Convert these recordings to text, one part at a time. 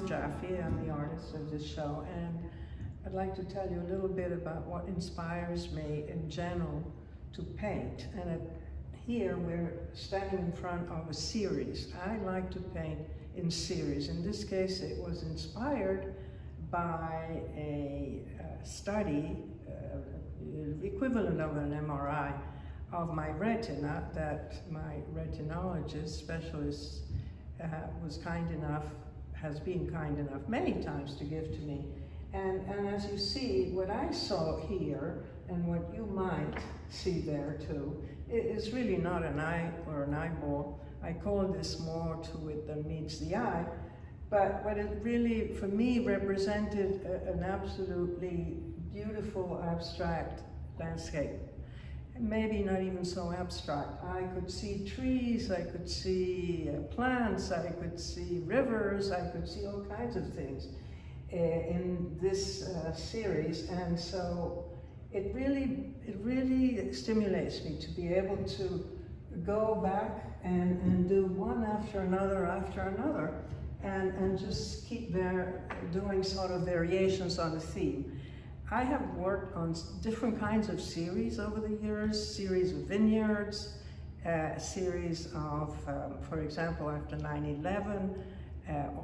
Ruth Jaffe. I'm the artist of this show, and I'd like to tell you a little bit about what inspires me in general to paint. And here we're standing in front of a series. I like to paint in series. In this case, it was inspired by a study, the equivalent of an MRI, of my retina that my retinologist specialist has been kind enough many times to give to me. And as you see, what I saw here and what you might see there too, is really not an eye or an eyeball. I call this more to it than meets the eye. But what it really, for me, represented an absolutely beautiful abstract landscape. Maybe not even so abstract. I could see trees, I could see plants, I could see rivers, I could see all kinds of things in this series. And so it really stimulates me to be able to go back and do one after another and just keep there doing sort of variations on the theme. I have worked on different kinds of series over the years, series of vineyards, series of, for example, after 9/11,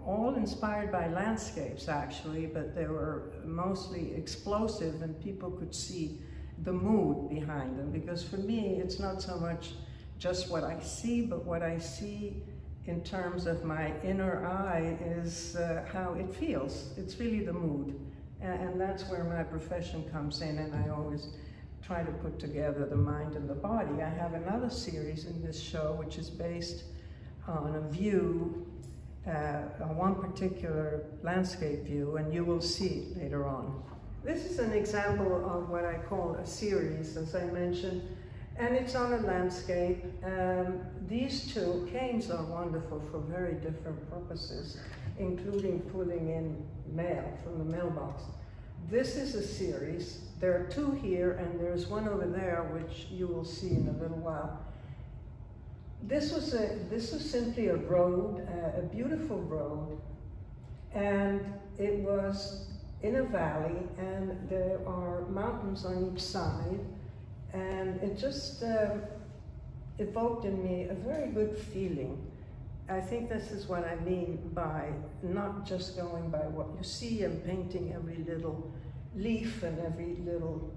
all inspired by landscapes actually, but they were mostly explosive and people could see the mood behind them. Because for me, it's not so much just what I see, but what I see in terms of my inner eye is how it feels. It's really the mood. And that's where my profession comes in, and I always try to put together the mind and the body. I have another series in this show which is based on a view, on one particular landscape view, and you will see it later on. This is an example of what I call a series, as I mentioned, and it's on a landscape. These two canes are wonderful for very different purposes, including pulling in mail from the mailbox. This is a series. There are two here, and there's one over there, which you will see in a little while. This was simply a road, a beautiful road, and it was in a valley, and there are mountains on each side, and it just evoked in me a very good feeling. I think this is what I mean by not just going by what you see and painting every little leaf and every little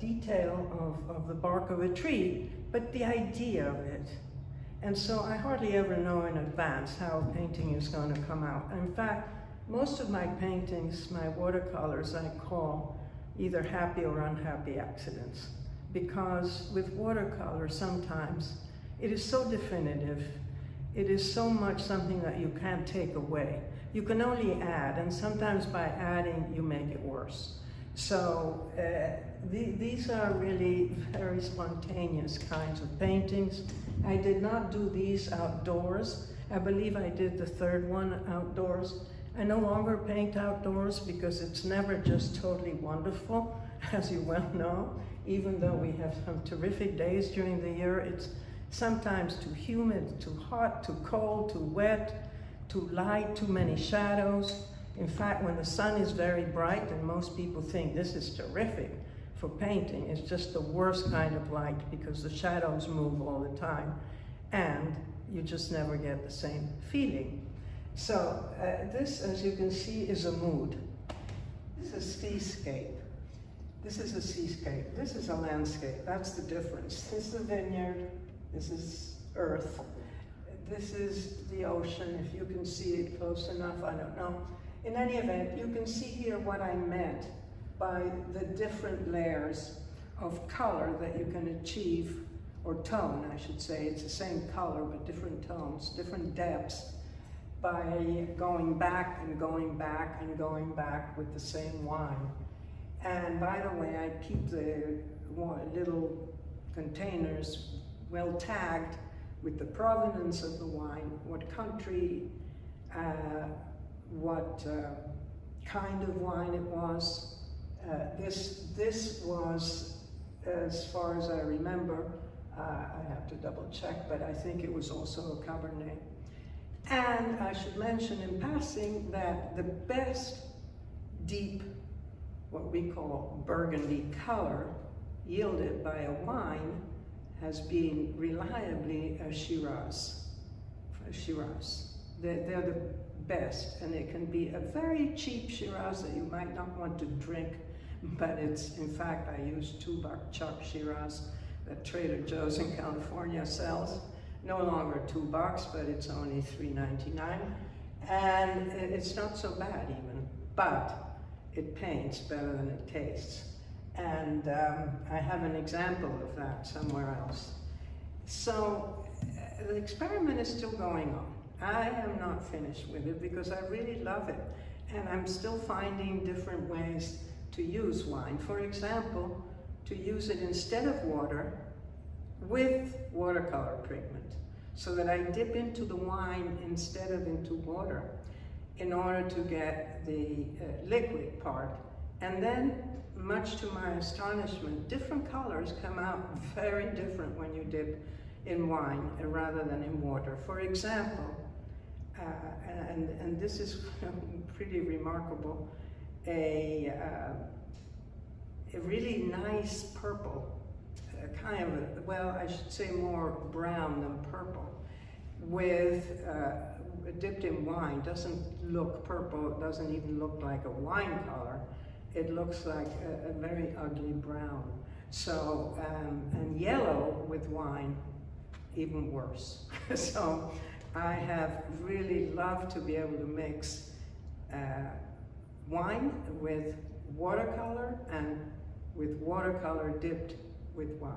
detail of the bark of a tree, but the idea of it. And so I hardly ever know in advance how a painting is going to come out. In fact, most of my paintings, my watercolors, I call either happy or unhappy accidents. Because with watercolor, sometimes it is so definitive. It is so much something that you can't take away. You can only add, and sometimes by adding, you make it worse. So these are really very spontaneous kinds of paintings. I did not do these outdoors. I believe I did the third one outdoors. I no longer paint outdoors because it's never just totally wonderful, as you well know. Even though we have some terrific days during the year, it's sometimes too humid, too hot, too cold, too wet, too light, too many shadows. In fact, when the sun is very bright, and most people think this is terrific for painting, it's just the worst kind of light because the shadows move all the time and you just never get the same feeling. So this, as you can see, is a mood. This is a seascape. This is a seascape. This is a landscape. That's the difference. This is a vineyard. This is earth. This is the ocean, if you can see it close enough, I don't know. In any event, you can see here what I meant by the different layers of color that you can achieve, or tone, I should say. It's the same color, but different tones, different depths, by going back and going back and going back with the same wine. And by the way, I keep the little containers well tagged with the provenance of the wine, what country, what kind of wine it was. This was, as far as I remember, I have to double check, but I think it was also a Cabernet. And I should mention in passing that the best deep, what we call burgundy color, yielded by a wine has been reliably a Shiraz. They're the best, and it can be a very cheap Shiraz that you might not want to drink, but it's, in fact, I use $2 chopped Shiraz that Trader Joe's in California sells. No longer $2, but it's only $3.99, and it's not so bad even, but it paints better than it tastes. And I have an example of that somewhere else. So the experiment is still going on. I am not finished with it because I really love it, and I'm still finding different ways to use wine. For example, to use it instead of water with watercolor pigment, so that I dip into the wine instead of into water in order to get the liquid part. And then, much to my astonishment, different colors come out very different when you dip in wine rather than in water. For example, and this is pretty remarkable, a really nice purple, kind of, well, I should say more brown than purple, with dipped in wine. Doesn't look purple, it doesn't even look like a wine color. It looks like a very ugly brown. So, and yellow with wine, even worse. So I have really loved to be able to mix wine with watercolor and with watercolor dipped with wine.